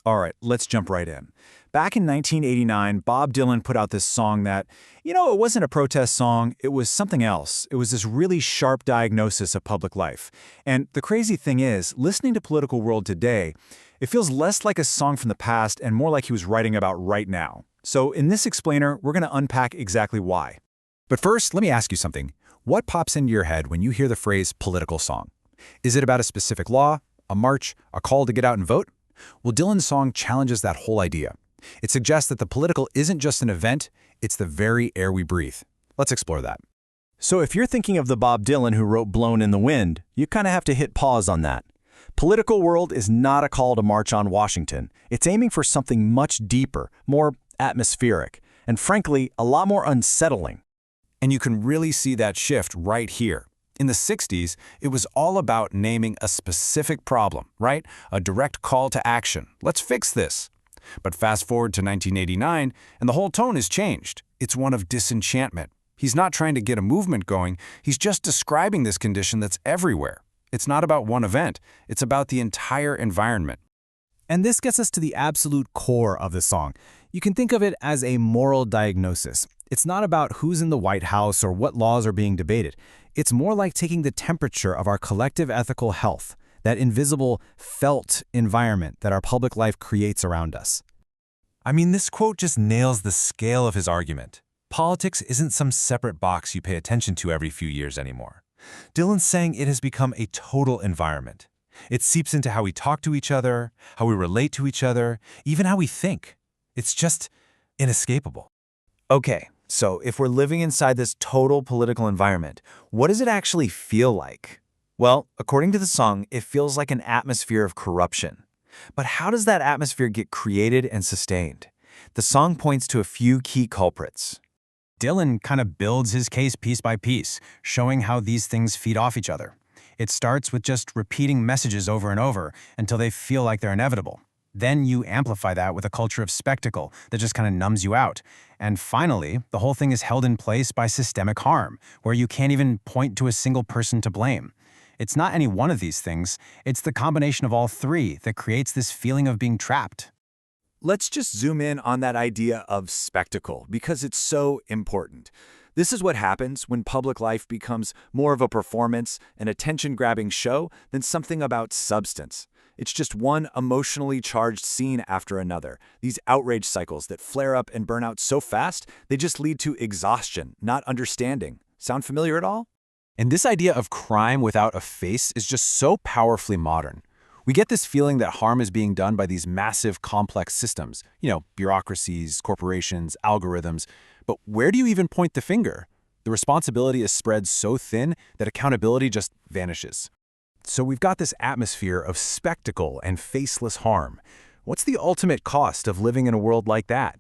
All right, let's jump right in. Back in 1989, Bob Dylan put out this song that, it wasn't a protest song, it was something else. It was this really sharp diagnosis of public life. And the crazy thing is, listening to Political World today, it feels less like a song from the past and more like he was writing about right now. So in this explainer, we're going to unpack exactly why. But first, let me ask you something. What pops into your head when you hear the phrase political song? Is it about a specific law, a march, a call to get out and vote? Well, Dylan's song challenges that whole idea. It suggests that the political isn't just an event, it's the very air we breathe. Let's explore that. So if you're thinking of the Bob Dylan who wrote Blowin in the Wind, you kind of have to hit pause on that. Political World is not a call to march on Washington. It's aiming for something much deeper, more atmospheric, and frankly, a lot more unsettling. And you can really see that shift right here. In the 60s, it was all about naming a specific problem, right? A direct call to action. Let's fix this. But fast forward to 1989, and the whole tone has changed. It's one of disenchantment. He's not trying to get a movement going, he's just describing this condition that's everywhere. It's not about one event, it's about the entire environment. And this gets us to the absolute core of the song. You can think of it as a moral diagnosis. It's not about who's in the White House or what laws are being debated. It's more like taking the temperature of our collective ethical health, that invisible, felt environment that our public life creates around us. I mean, this quote just nails the scale of his argument. Politics isn't some separate box you pay attention to every few years anymore. Dylan's saying it has become a total environment. It seeps into how we talk to each other, how we relate to each other, even how we think. It's just inescapable. Okay, so if we're living inside this total political environment, what does it actually feel like? Well, according to the song, it feels like an atmosphere of corruption. But how does that atmosphere get created and sustained? The song points to a few key culprits. Dylan kind of builds his case piece by piece, showing how these things feed off each other. It starts with just repeating messages over and over until they feel like they're inevitable. Then you amplify that with a culture of spectacle that just kind of numbs you out. And finally, the whole thing is held in place by systemic harm, where you can't even point to a single person to blame. It's not any one of these things, it's the combination of all three that creates this feeling of being trapped. Let's just zoom in on that idea of spectacle, because it's so important. This is what happens when public life becomes more of a performance, an attention-grabbing show, than something about substance. It's just one emotionally charged scene after another. These outrage cycles that flare up and burn out so fast, they just lead to exhaustion, not understanding. Sound familiar at all? And this idea of crime without a face is just so powerfully modern. We get this feeling that harm is being done by these massive, complex systems, bureaucracies, corporations, algorithms. But where do you even point the finger? The responsibility is spread so thin that accountability just vanishes. So we've got this atmosphere of spectacle and faceless harm. What's the ultimate cost of living in a world like that?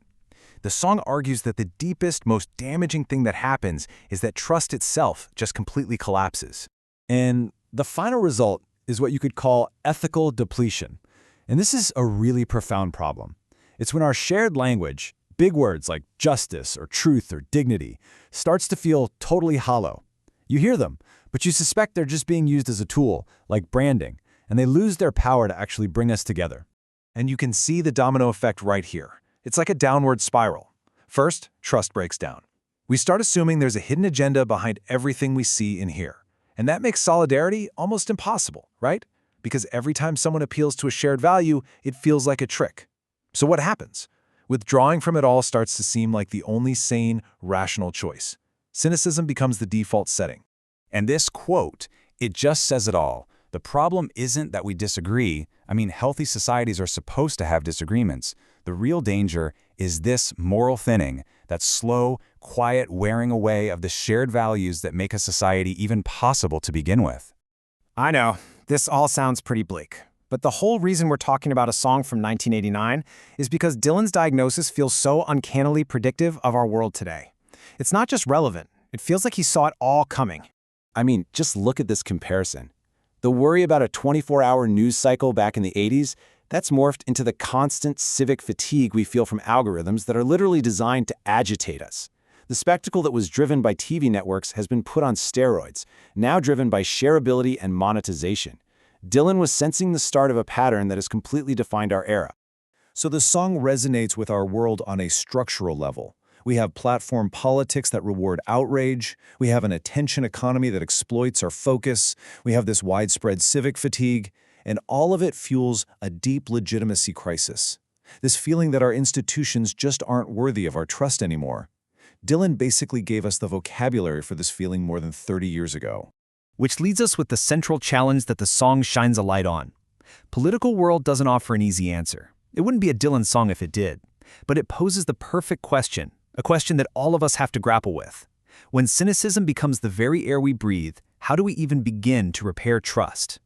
The song argues that the deepest, most damaging thing that happens is that trust itself just completely collapses. And the final result is what you could call ethical depletion. And this is a really profound problem. It's when our shared language, big words like justice or truth or dignity, starts to feel totally hollow. You hear them, but you suspect they're just being used as a tool, like branding, and they lose their power to actually bring us together. And you can see the domino effect right here. It's like a downward spiral. First, trust breaks down. We start assuming there's a hidden agenda behind everything we see and hear. And that makes solidarity almost impossible, right? Because every time someone appeals to a shared value, it feels like a trick. So what happens? Withdrawing from it all starts to seem like the only sane, rational choice. Cynicism becomes the default setting. And this quote, it just says it all. The problem isn't that we disagree. I mean, healthy societies are supposed to have disagreements. The real danger is this moral thinning, that slow, quiet wearing away of the shared values that make a society even possible to begin with. I know, this all sounds pretty bleak. But the whole reason we're talking about a song from 1989 is because Dylan's diagnosis feels so uncannily predictive of our world today. It's not just relevant, it feels like he saw it all coming. I mean, just look at this comparison. The worry about a 24-hour news cycle back in the 80s, that's morphed into the constant civic fatigue we feel from algorithms that are literally designed to agitate us. The spectacle that was driven by TV networks has been put on steroids, now driven by shareability and monetization. Dylan was sensing the start of a pattern that has completely defined our era. So the song resonates with our world on a structural level. We have platform politics that reward outrage. We have an attention economy that exploits our focus. We have this widespread civic fatigue. And all of it fuels a deep legitimacy crisis. This feeling that our institutions just aren't worthy of our trust anymore. Dylan basically gave us the vocabulary for this feeling more than 30 years ago. Which leads us with the central challenge that the song shines a light on. Political world doesn't offer an easy answer. It wouldn't be a Dylan song if it did. But it poses the perfect question, a question that all of us have to grapple with. When cynicism becomes the very air we breathe, how do we even begin to repair trust?